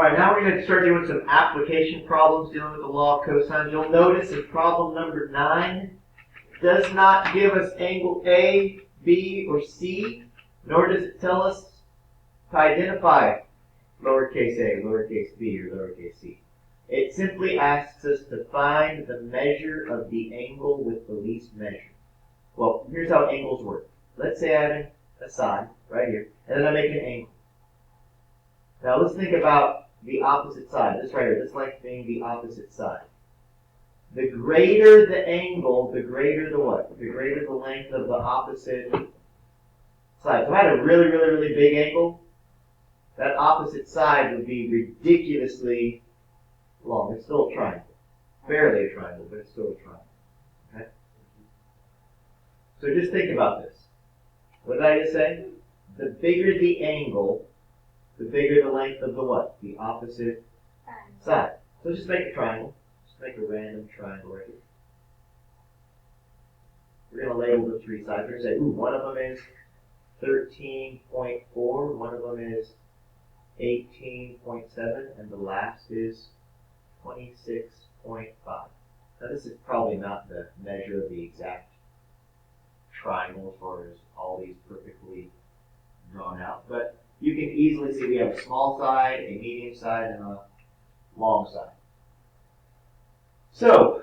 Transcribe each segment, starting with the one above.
Alright, now we're going to start doing some application problems dealing with the law of cosines. You'll notice that problem number 9 does not give us angle A, B, or C, nor does it tell us to identify lowercase a, lowercase b, or lowercase c. It simply asks us to find the measure of the angle with the least measure. Well, here's how angles work. Let's say I have a side right here, and then I make an angle. Now let's think about the opposite side. This right here, this length being the opposite side. The greater the angle, the greater the what? The greater the length of the opposite side. So if I had a really, really, really big angle, that opposite side would be ridiculously long. It's still a triangle. Barely a triangle, but it's still a triangle. Okay? So just think about this. What did I just say? The bigger the angle, the bigger the length of the what? The opposite side. So just make a triangle. Just make a random triangle right here. We're going to label the three sides. We're going to say, ooh, one of them is 13.4, one of them is 18.7, and the last is 26.5. Now this is probably not the measure of the exact triangle as far as all these perfectly drawn out, but you can easily see we have a small side, a medium side, and a long side. So,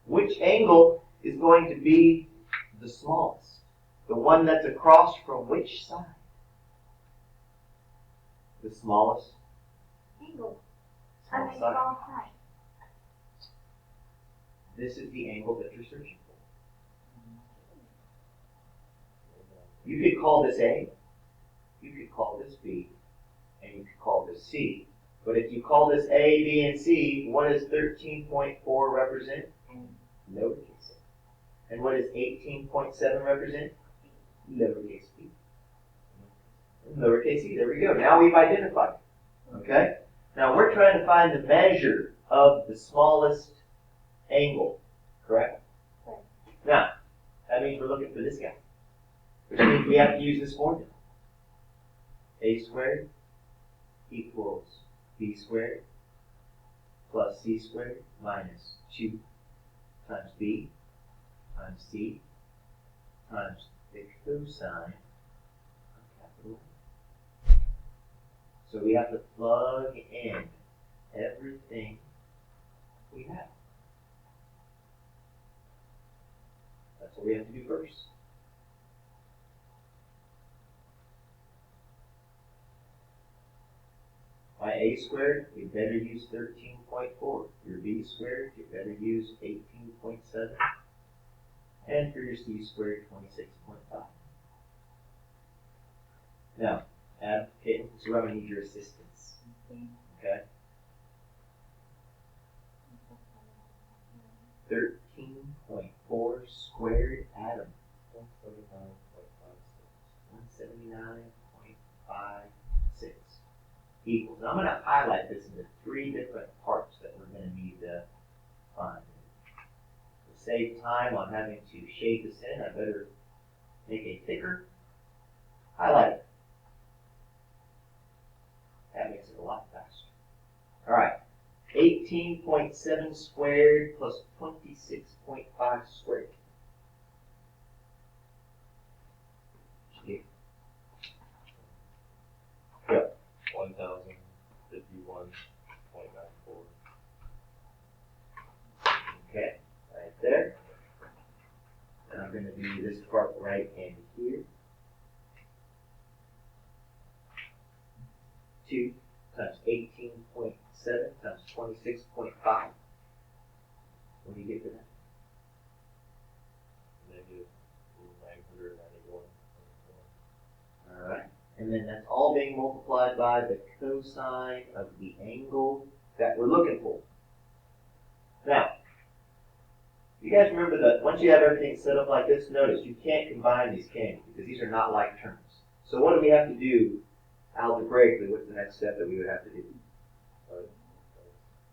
which angle is going to be the smallest? The one that's across from which side? The smallest angle. Small side. This is the angle that you're searching for. You could call this A, you could call this B, and you could call this C. But if you call this A, B, and C, what does 13.4 represent? Lowercase a. And what does 18.7 represent? Lowercase b. Lowercase e. There we go. Now we've identified it. Okay? Now we're trying to find the measure of the smallest angle. Correct? Right. Now, that means we're looking for this guy. Which means we have to use this formula. A squared equals b squared plus c squared minus 2 times b times c times the cosine of capital A. So we have to plug in everything we have. That's what we have to do first. By a squared, you better use 13.4. Your b squared, you better use 18.7. And for your c squared, 26.5. Now, add it, so I'm going to need your assistance. Okay? 13.4 squared atom. 179.56 equals. Now I'm going to highlight this into 3 different parts that we're going to need to find. To save time on having to shade this in, I better make a thicker highlighter. That makes it a lot faster. Alright, 18.7 squared plus 26.5 squared. Yep. 1051.94. Okay, right there. And I'm going to do this part right in here. 2 times 18.7 times 26.5. What do you get for that? Negative 991. Alright. And then that's all being multiplied by the cosine of the angle that we're looking for. Now, you guys remember that once you have everything set up like this, notice you can't combine these, can you? Because these are not like terms. So what do we have to do algebraically? What's the next step that we would have to do?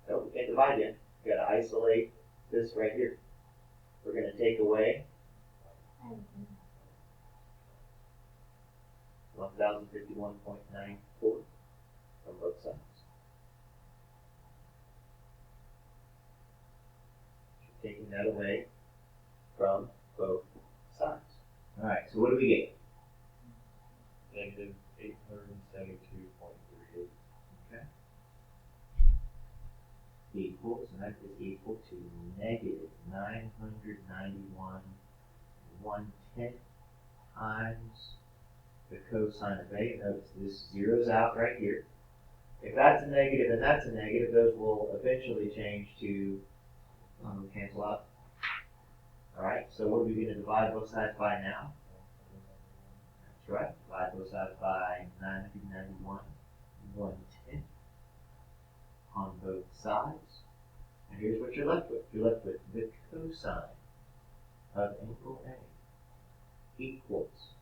No, we can't divide yet. We've got to isolate this right here. We're going to take away 1051.94 from both sides. taking that away from both sides. All right, so what do we get? Negative 872.38. Okay. Equals, and that is equal to negative 991.1/10 times the cosine of A. Notice this zeroes out right here. If that's a negative and that's a negative, those will eventually change to cancel out. All right, so what are we going to divide both sides by now? That's right, divide both sides by 991.1/10 on both sides. And here's what you're left with. You're left with the cosine of angle A equals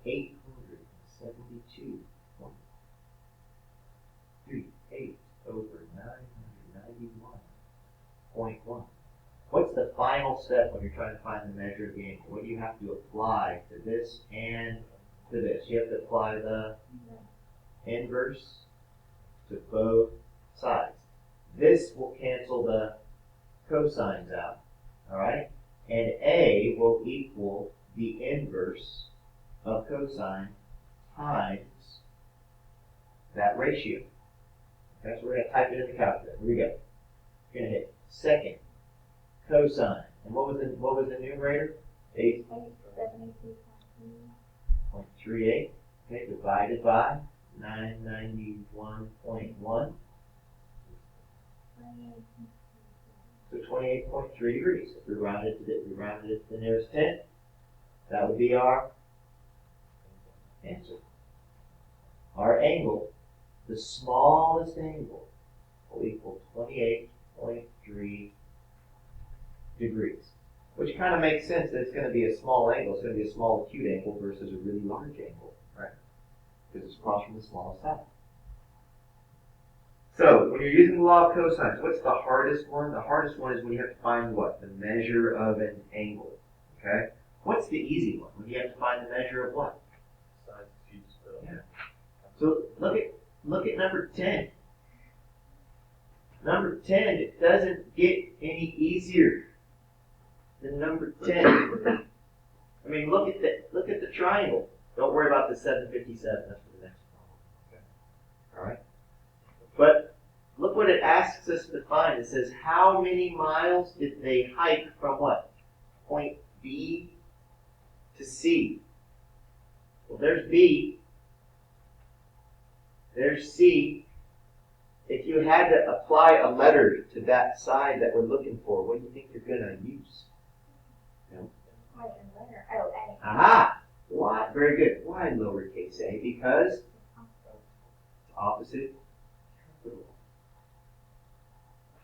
872.38 over 991.1. What's the final step when you're trying to find the measure of the angle? What do you have to apply to this and to this? You have to apply the inverse to both sides. This will cancel the cosines out, all right? And A will equal the inverse of cosine times that ratio. Okay, so we're going to type it in the calculator. Here we go. We're going to hit second cosine. And what was the numerator? 8.38. Okay, divided by 991.1. So 28.3 degrees. If we rounded it to the nearest 10th, that would be our answer. Our angle, the smallest angle, will equal 28.3 degrees. Which kind of makes sense that it's going to be a small angle. It's going to be a small acute angle versus a really large angle, right? Because it's across from the smallest side. So, when you're using the law of cosines, what's the hardest one? The hardest one is when you have to find what? The measure of an angle. Okay? What's the easy one? When you have to find the measure of what? Sides feet split. Yeah. So look at number 10. Number 10, it doesn't get any easier than number 10. I mean, look at the triangle. Don't worry about the 757. That's for the next problem. Okay. All right. But look what it asks us to find. It says, how many miles did they hike from what? Point B to C. Well, there's B. There's C. If you had to apply a letter to that side that we're looking for, what do you think you're going to use? No? Aha! Why? Very good. Why lowercase a? Because it's opposite.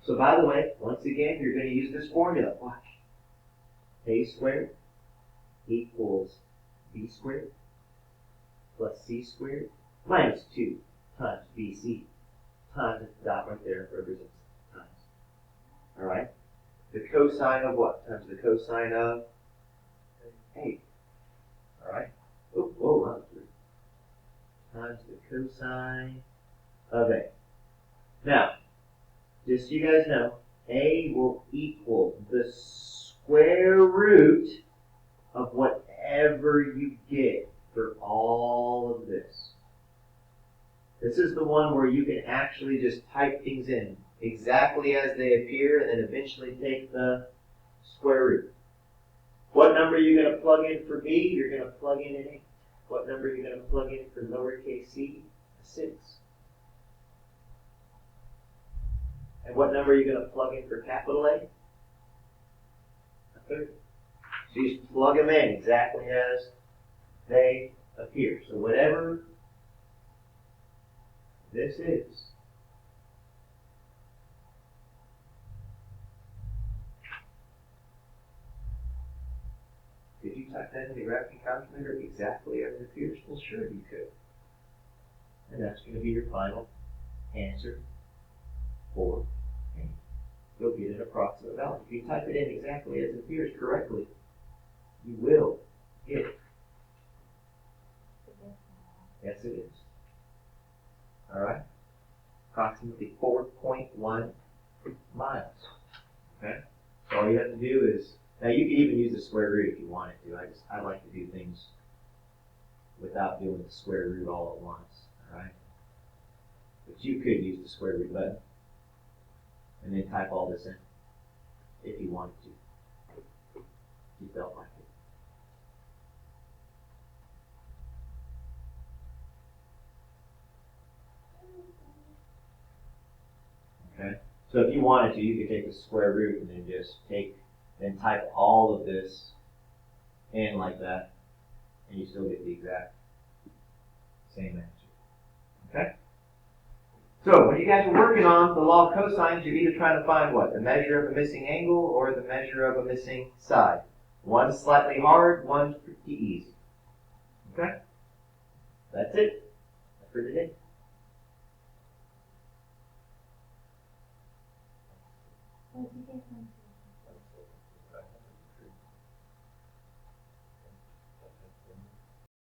So by the way, once again, you're going to use this formula. Watch. A squared equals B squared plus C squared minus 2 times BC times the dot right there represents times. Alright? The cosine of what? Times the cosine of A. Alright? Oh, whoa, not 3. Times the cosine of A. Now, just so you guys know, A will equal the square root of whatever you get for all of this. This is the one where you can actually just type things in exactly as they appear and then eventually take the square root. What number are you going to plug in for B? You're going to plug in an 8. What number are you going to plug in for lowercase c? A 6. And what number are you going to plug in for capital A? A 30. So you just plug them in exactly as they appear. So whatever this is, could you type that in the graphing calculator exactly as it appears? Well, sure you could. And that's going to be your final answer for A. You'll get an approximate value. If you type it in exactly as it appears correctly, you will get it. Yes, it is. Alright? Approximately 4.1 miles. Okay? So all you have to do is, now you could even use the square root if you wanted to. I like to do things without doing the square root all at once, all right? But you could use the square root button and then type all this in if you wanted to. If you felt like it. Okay? So if you wanted to, you could take the square root and then type all of this in like that, and you still get the exact same answer. Okay? So when you guys are working on the law of cosines, you're either trying to find what? The measure of a missing angle or the measure of a missing side. One's slightly hard, one's pretty easy. Okay? That's it for today. What did you get from